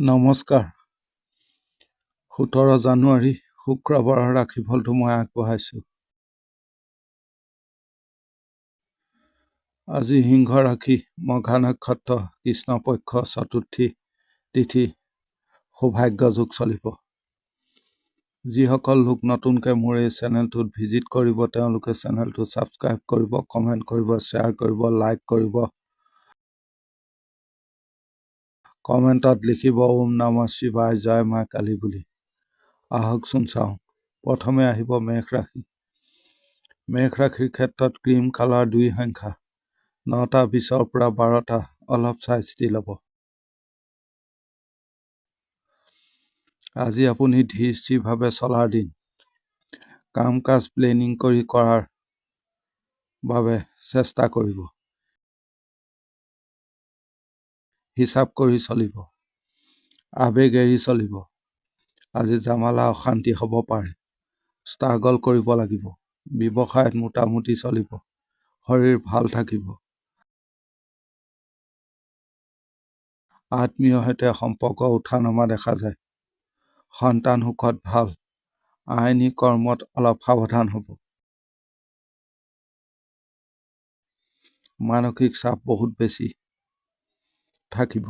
নমস্কাৰ। 17 জানুৱাৰী শুক্ৰবাৰৰ ৰাশিফলটো মই আগবঢ়াইছোঁ। আজি সিংহ ৰাশি, মঘা নক্ষত্ৰ, কৃষ্ণপক্ষ চতুৰ্থী তিথি, সৌভাগ্য যোগ চলিব। যিসকল লোক নতুনকৈ মোৰ এই চেনেলটোত ভিজিট কৰিব, তেওঁলোকে চেনেলটো ছাবস্ক্ৰাইব কৰিব, কমেণ্ট কৰিব, শ্বেয়াৰ কৰিব, লাইক কৰিব। কমেণ্টত লিখিব ওম নমঃ শিৱায়, জয় মা কালী বুলি। আহকচোন চাওঁ। প্ৰথমে আহিব মেঘ ৰাশি। মেঘ ৰাশিৰ ক্ষেত্ৰত ক্ৰীম কালাৰ 2 সংখ্যা, 9টা 20ৰ পৰা 12টা, অলপ চাই চিতি ল'ব। আজি আপুনি ধীৰ স্থিৰভাৱে চলাৰ দিন। কাম কাজ প্লেনিং কৰি কৰাৰ বাবে চেষ্টা কৰিব। হিচাপ কৰি চলিব। আবেগ এৰি চলিব। আজি জামালা অশান্তি হ'ব পাৰে। ষ্ট্ৰাগল কৰিব লাগিব। ব্যৱসায়ত মোটামুটি চলিব। শৰীৰ ভাল থাকিব। আত্মীয়ৰ সৈতে সম্পৰ্ক উঠা নমা দেখা যায়। সন্তান সুখত ভাল। আইনী কৰ্মত অলপ সাৱধান হ'ব। মানসিক চাপ বহুত বেছি থাকিব।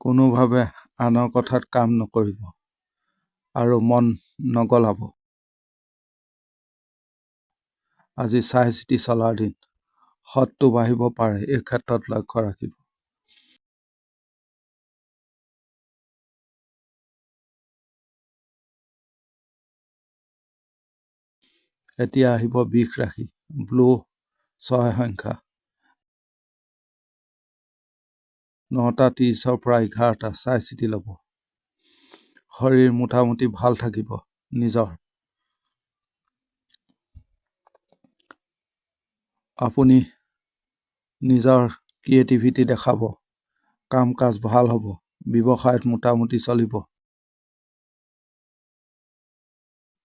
কোনোভাৱে আনৰ কথাত কাম নকৰিব আৰু মন নগলাব। আজি চাই চিতি চলাৰ দিন। শত্ৰু বাঢ়িব পাৰে, এই ক্ষেত্ৰত লক্ষ্য ৰাখিব। এতিয়া আহিব বৃষ ৰাশি। ব্লু 6 সংখ্যা, 9টা 30ৰ পৰা 11টা, চাই চিতি ল'ব। শৰীৰ মোটামুটি ভাল থাকিব। আপুনি নিজৰ ক্ৰিয়েটিভিটি দেখাব। কাম কাজ ভাল হ'ব। ব্যৱসায়ত মোটামুটি চলিব।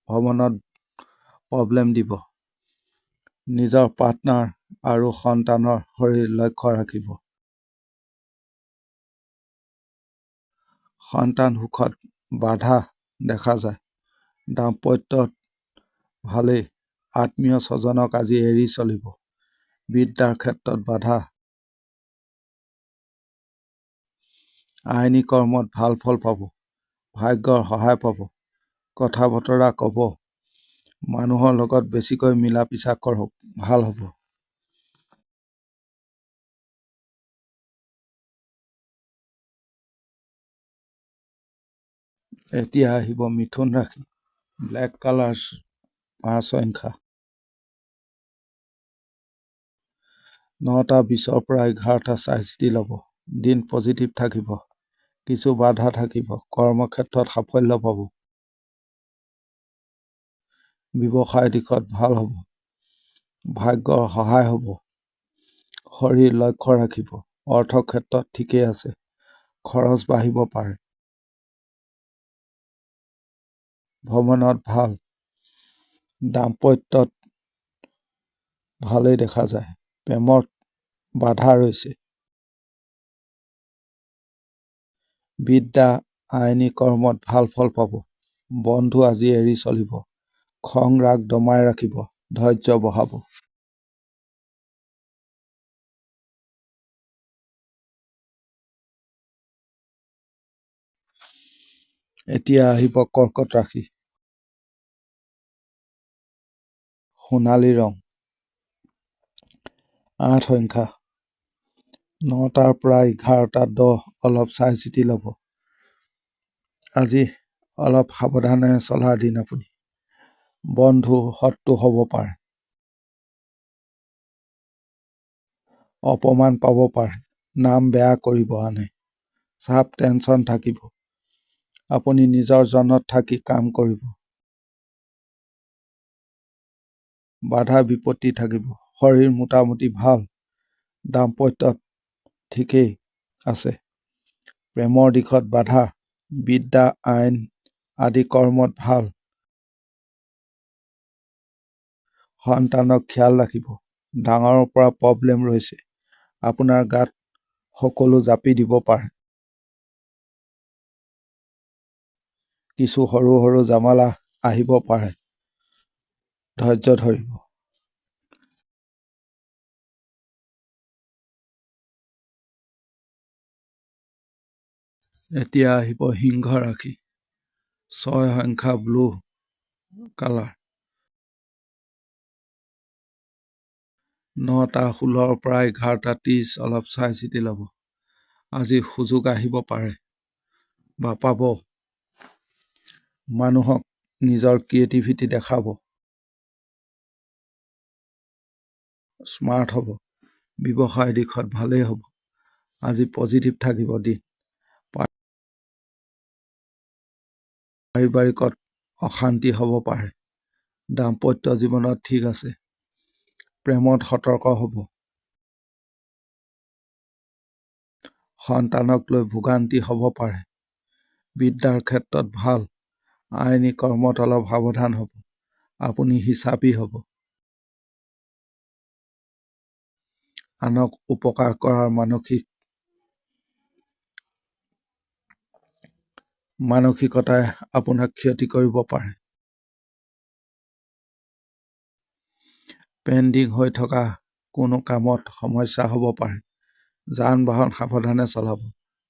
ভ্ৰমণত প্ৰব্লেম দিব। নিজৰ পাৰ্টনাৰ আৰু সন্তানৰ শৰীৰ লক্ষ্য ৰাখিব। সন্তান সুখত বাধা দেখা যায়। দাম্পত্যত ভালেই। আত্মীয় স্বজনক আজি এৰি চলিব। বিদ্যাৰ ক্ষেত্ৰত বাধা। আইনী কৰ্মত ভাল ফল পাব। ভাগ্যৰ সহায় পাব। কথা বতৰা ক'ব। মানুহৰ লগত বেছিকৈ মিলা পিছা কৰক, ভাল হ'ব। এতিয়া আহিব মিথুন ৰাশি। ব্লেক কালাৰ 5 সংখ্যা, 9টা 20ৰ পৰা 11টা, চাই চিতি ল'ব। দিন পজিটিভ থাকিব। কিছু বাধা থাকিব। কৰ্মক্ষেত্ৰত সাফল্য পাব। ব্যৱসায় দিশত ভাল হ'ব। ভাগ্যৰ সহায় হ'ব। শৰীৰ লক্ষ্য ৰাখিব। অৰ্থক্ষেত্ৰত ঠিকেই আছে। খৰচ বাঢ়িব পাৰে। ভ্ৰমণত ভাল। দাম্পত্যত ভালেই দেখা যায়। প্ৰেমত বাধা ৰৈছে। বিদ্যা আইনী কৰ্মত ভাল ফল পাব। বন্ধু আজি এৰি চলিব। খং ৰাগ দমাই ৰাখিব। ধৈৰ্য বঢ়াব। এতিয়া আহিব কৰ্কট ৰাশি। সোণালী ৰং 8 সংখ্যা, 9টাৰ পৰা 11টা 10, অলপ চাই চিতি ল'ব। আজি অলপ সাৱধানে চলাৰ দিন। আপুনি বন্ধু শত্ৰু হ'ব পাৰে। অপমান পাব পাৰে। নাম বেয়া কৰিব আনে। চাপ টেনচন থাকিব। আপুনি নিজৰ জনত থাকি কাম কৰিব। বাধা বিপত্তি থাকিব। শৰীৰ মোটামুটি ভাল। দাম্পত্যত ঠিকেই আছে। প্ৰেমৰ দিশত বাধা। বিদ্যা আইন আদি কৰ্মত ভাল। সন্তানক খিয়াল ৰাখিব। ডাঙৰৰ পৰা প্ৰব্লেম ৰৈছে। আপোনাৰ গাত সকলো জাপি দিব পাৰে। কিছু সৰু সৰু জামালা আহিব পাৰে। ধৈৰ্য ধৰিব। এতিয়া আহিব সিংহ ৰাশি। 6 সংখ্যা ব্লু কালাৰ। 9:16 পৰা 11:30 অলপ চাই চিতি ল'ব। আজি সুযোগ আহিব পাৰে বা পাব। মানুহক নিজৰ ক্ৰিয়েটিভিটি দেখাব। স্মাৰ্ট হ'ব। ব্যৱসায় দিশত ভালেই হ'ব। আজি পজিটিভ থাকিব দিন। পাৰিবাৰিকত অশান্তি হ'ব পাৰে। দাম্পত্য জীৱনত ঠিক আছে। প্ৰেমত সতৰ্ক হ'ব। সন্তানক লৈ ভোগান্তি হ'ব পাৰে। বিদ্যাৰ ক্ষেত্ৰত ভাল। আইনী কৰ্মত অলপ সাৱধান হ'ব। আপুনি হিচাপী হ'ব। আনক উপকাৰ কৰাৰ মানসিকতাই আপোনাক ক্ষতি কৰিব পাৰে। পেণ্ডিং হৈ থকা কোনো কামত সমস্যা হ'ব পাৰে। যান বাহন সাৱধানে চলাব।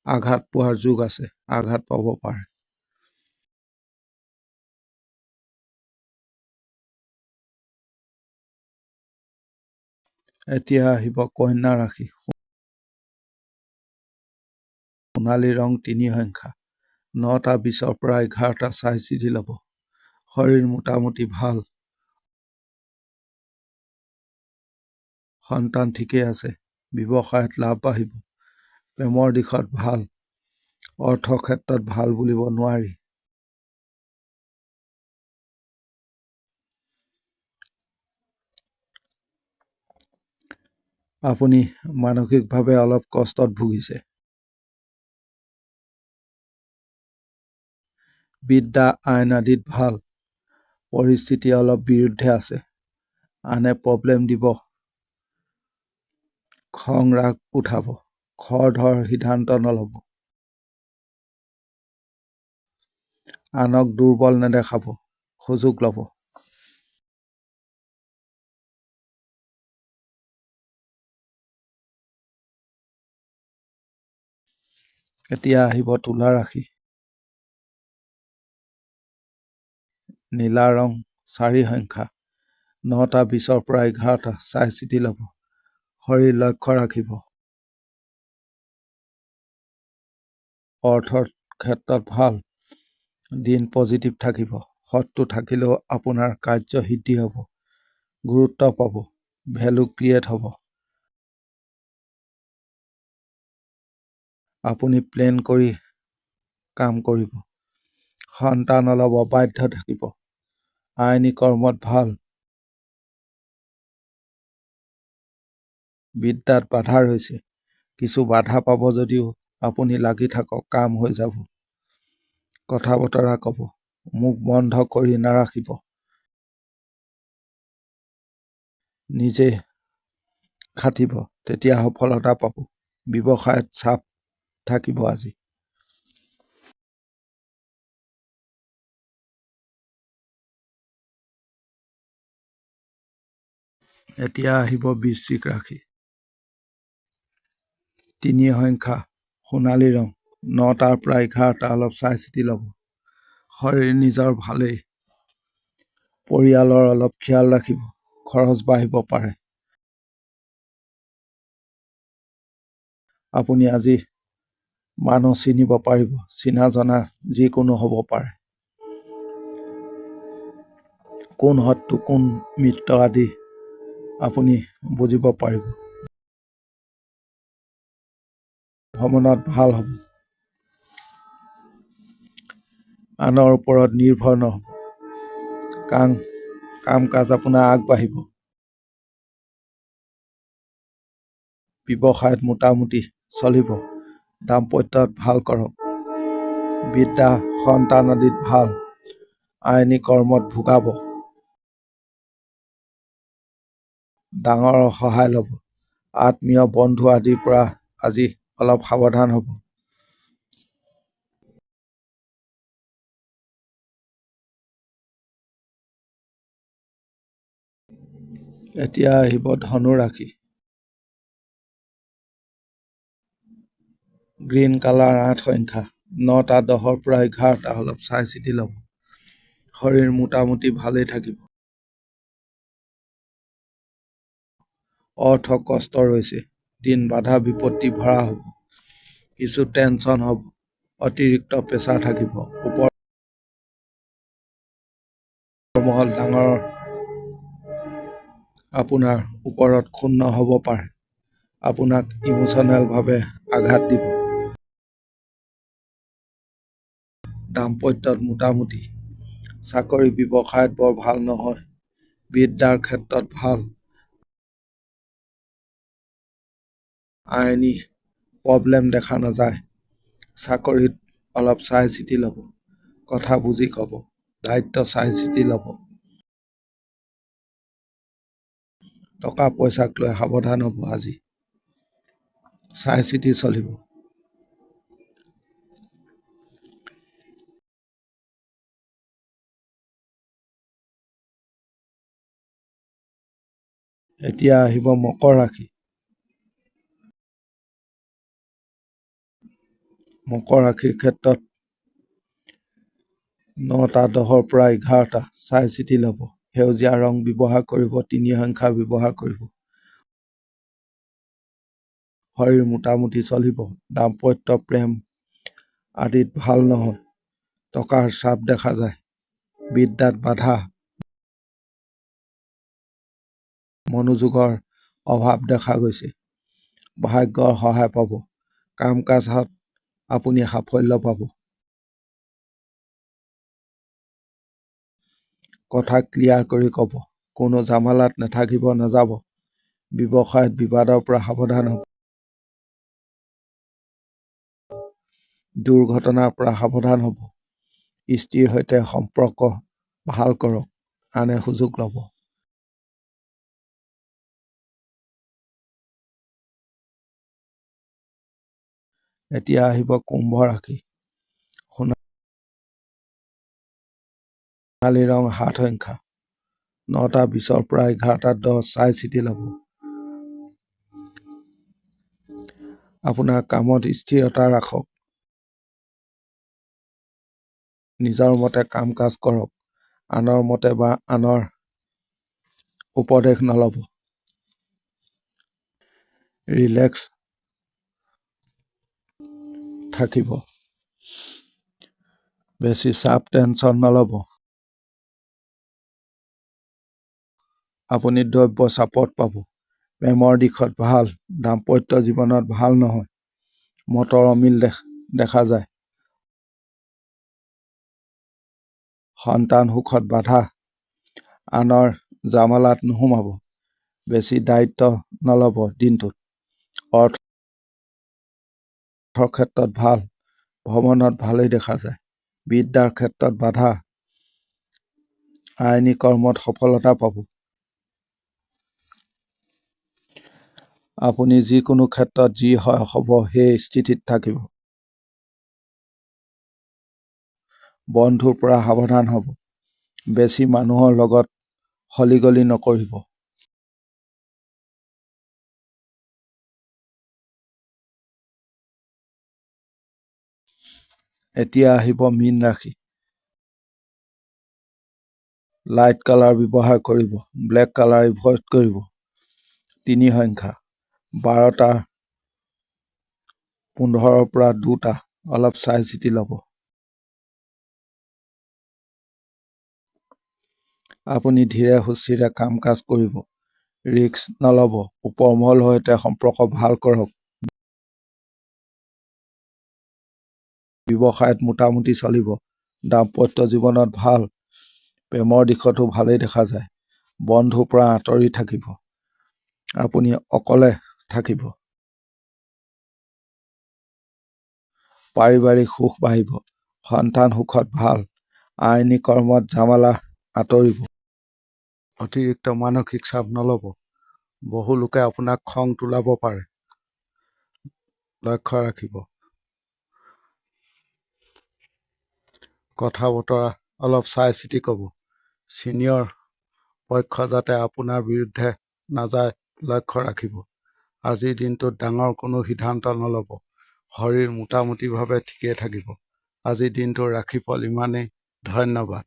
আঘাত পোৱাৰ যোগ আছে। আঘাত পাব পাৰে। এতিয়া আহিব কন্যা ৰাশি। সোণালী ৰং 3 সংখ্যা। 9:20 পৰা 11টা চাই চিতি ল'ব। শৰীৰ মোটামুটি ভাল। সন্তান ঠিকেই আছে। ব্যৱসায়ত লাভ বাঢ়িব। প্ৰেমৰ দিশত ভাল। অৰ্থ ক্ষেত্ৰত ভাল বুলিব নোৱাৰি। আপুনি মানসিকভাৱে অলপ কষ্টত ভুগিছে। বিদ্যা আইন আদিত ভাল। পৰিস্থিতি অলপ বিৰুদ্ধে আছে। আনে প্ৰব্লেম দিব। খং ৰাগ উঠাব। খৰধৰ সিদ্ধান্ত নল'ব। আনক দুৰ্বল নেদেখাব। সুযোগ ল'ব। এতিয়া আহিব তুলা ৰাশি। নীলা ৰং 4 সংখ্যা। 9:20 পৰা 11টা চাই চিতি ল'ব। শৰীৰ লক্ষ্য ৰাখিব। অৰ্থৰ ক্ষেত্ৰত ভাল। দিন পজিটিভ থাকিব। শত্ৰু থাকিলেও আপোনাৰ কাৰ্য সিদ্ধি হ'ব। গুৰুত্ব পাব। ভেলু ক্ৰিয়েট হ'ব। আপুনি প্লেন কৰি কাম কৰিব। সন্তান অলপ অবাধ্য থাকিব। আইনী কৰ্মত ভাল। বিদ্যাত বাধা ৰৈছে। কিছু বাধা পাব যদিও আপুনি লাগি থাকক, কাম হৈ যাব। কথা বতৰা ক'ব। মুখ বন্ধ কৰি নাৰাখিব। নিজে খাটিব, তেতিয়া সফলতা পাব। ব্যৱসায়ত চাপ থাকিব আজি। এতিয়া আহিব বৃশ্চিক ৰাশি। 3 সংখ্যা। সোণালী ৰং। 9টাৰ পৰা 11টা অলপ চাই চিতি ল'ব। শৰীৰ নিজৰ ভালেই। পৰিয়ালৰ অলপ খিয়াল ৰাখিব। খৰচ বাঢ়িব পাৰে। আপুনি আজি মানুহ চিনিব পাৰিব। চিনা জনা যিকোনো হ'ব পাৰে। কোন শত্ৰু কোন মিত্ৰ আদি আপুনি বুজিব পাৰিব। ভ্ৰমণত ভাল হ'ব। আনৰ ওপৰত নিৰ্ভৰ নহ'ব। কাম কাজ আপোনাৰ আগবাঢ়িব। ব্যৱসায়ত মোটামুটি চলিব। দাম্পত্যত ভাল কৰক। বিদ্যা সন্তান আদিত ভাল। আইনী কৰ্মত ভোগাব। ডাঙৰৰ সহায় ল'ব। আত্মীয় বন্ধু আদিৰ পৰা আজি অলপ সাৱধান হ'ব। এতিয়া আহিব ধনু ৰাশি। গ্ৰীণ কালাৰ 8 সংখ্যা, 9টা 10ৰ পৰা 11টা, অলপ চাই চিতি ল'ব। শৰীৰ মোটামুটি ভালেই থাকিব। অৰ্থ কষ্ট ৰৈছে, দিন বাধা বিপত্তি ভৰা হ'ব, কিছু টেনচন হ'ব, অতিৰিক্ত প্ৰেছাৰ থাকিব। ওপৰ মহল ডাঙৰ আপোনাৰ ওপৰত ক্ষুণ্ণ হ'ব পাৰে, আপোনাক ইমোচনেলভাৱে আঘাত দিব। দাম্পত্যত মোটামুটি, চাকৰি ব্যৱসায়ত বৰ ভাল নহয়, বিদ্যাৰ ক্ষেত্ৰত ভাল, আইনী প্ৰব্লেম দেখা নাযায়। চাকৰিত অলপ চাই চিতি ল'ব, কথা বুজি ক'ব, দায়িত্ব চাই চিতি ল'ব। টকা পইচাক লৈ সাৱধান হ'ব আজি, চাই চিতি চলিব। এতিয়া আহিব মকৰ ৰাশি। মকৰ ৰাশিৰ ক্ষেত্ৰত 9টা 10ৰ পৰা 11টা, চাই চিতি ল'ব। সেউজীয়া ৰং ব্যৱহাৰ কৰিব, 3 সংখ্যা ব্যৱহাৰ কৰিব। শৰীৰ মোটামুটি চলিব, দাম্পত্য প্ৰেম আদিত ভাল নহয়, টকাৰ চাপ দেখা যায়, বিদ্যাত বাধা, মনোযোগৰ অভাৱ দেখা গৈছে, ভাগ্যৰ সহায় পাব, কাম কাজত আপুনি সাফল্য পাব। কথা ক্লিয়াৰ কৰি ক'ব, কোনো জামালাত নাথাকিব নাযাব। ব্যৱসায়ত বিবাদৰ পৰা সাৱধান হ'ব, দুৰ্ঘটনাৰ পৰা সাৱধান হ'ব। স্ত্ৰীৰ সৈতে সম্পৰ্ক ভাল কৰক, আনে সুযোগ ল'ব। এতিয়া আহিব কুম্ভ ৰাশি। সোণালী ৰং 7 সংখ্যা, 9টা 20ৰ পৰা 11টা 10, চাই চিতি ল'ব। আপোনাৰ কামত স্থিৰতা ৰাখক, নিজৰ মতে কাম কাজ কৰক, আনৰ মতে বা আনৰ উপদেশ নল'ব। ৰিলেক্স থাকিব, বেছি চাপ টেনচন নল'ব। আপুনি দ্ৰব্য চাপত পাব, প্ৰেমৰ দিশত ভাল, দাম্পত্য জীৱনত ভাল নহয়, মতৰ অমিল দেখা যায়, সন্তান সুখত বাধা, আনৰ জামালাত নোসোমাব, বেছি দায়িত্ব নল'ব দিনটোত। অৰ্থৰ ক্ষেত্ৰত ভাল, ভ্ৰমণত ভালেই দেখা যায়, বিদ্যাৰ ক্ষেত্ৰত বাধা, আইনী কৰ্মত সফলতা পাব। আপুনি যিকোনো ক্ষেত্ৰত যি হয় হ'ব সেই স্থিতিত থাকিব। বন্ধুৰ পৰা সাৱধান হ'ব, বেছি মানুহৰ লগত হলিগলি নকৰিব। এতিয়া আহিব মীন ৰাশি। লাইট কালাৰ ব্যৱহাৰ কৰিব, ব্লেক কালাৰ এভইড কৰিব। 3 সংখ্যা, 12টা 15ৰ পৰা 2টা, অলপ চাই চিতি ল'ব। আপুনি ধীৰে সুস্থিৰে কাম কাজ কৰিব, ৰিস্ক নল'ব। ওপৰ মহলৰ সৈতে সম্পৰ্ক ভাল কৰক। ব্যৱসায়ত মোটামুটি চলিব, দাম্পত্য জীৱনত ভাল, প্ৰেমৰ দিশতো ভালেই দেখা যায়, বন্ধুৰ পৰা আঁতৰি থাকিব, আপুনি অকলে থাকিব। পাৰিবাৰিক সুখ বাঢ়িব, সন্তান সুখত ভাল, আইনী কৰ্মত জামালা আঁতৰিব। অতিৰিক্ত মানসিক চাপ নল'ব, বহু লোকে আপোনাক খং তোলাব পাৰে। লক্ষ্য ৰাখিব। কথা বতৰা অলপ চাই চিতি ক'ব। ছিনিয়ৰ পক্ষ যাতে আপোনাৰ বিৰুদ্ধে নাযায় লক্ষ্য ৰাখিব। আজিৰ দিনটোত ডাঙৰ কোনো সিদ্ধান্ত নল'ব। শৰীৰ মোটামুটিভাৱে ঠিকেই থাকিব। আজিৰ দিনটো ৰাশিফল ইমানেই। ধন্যবাদ।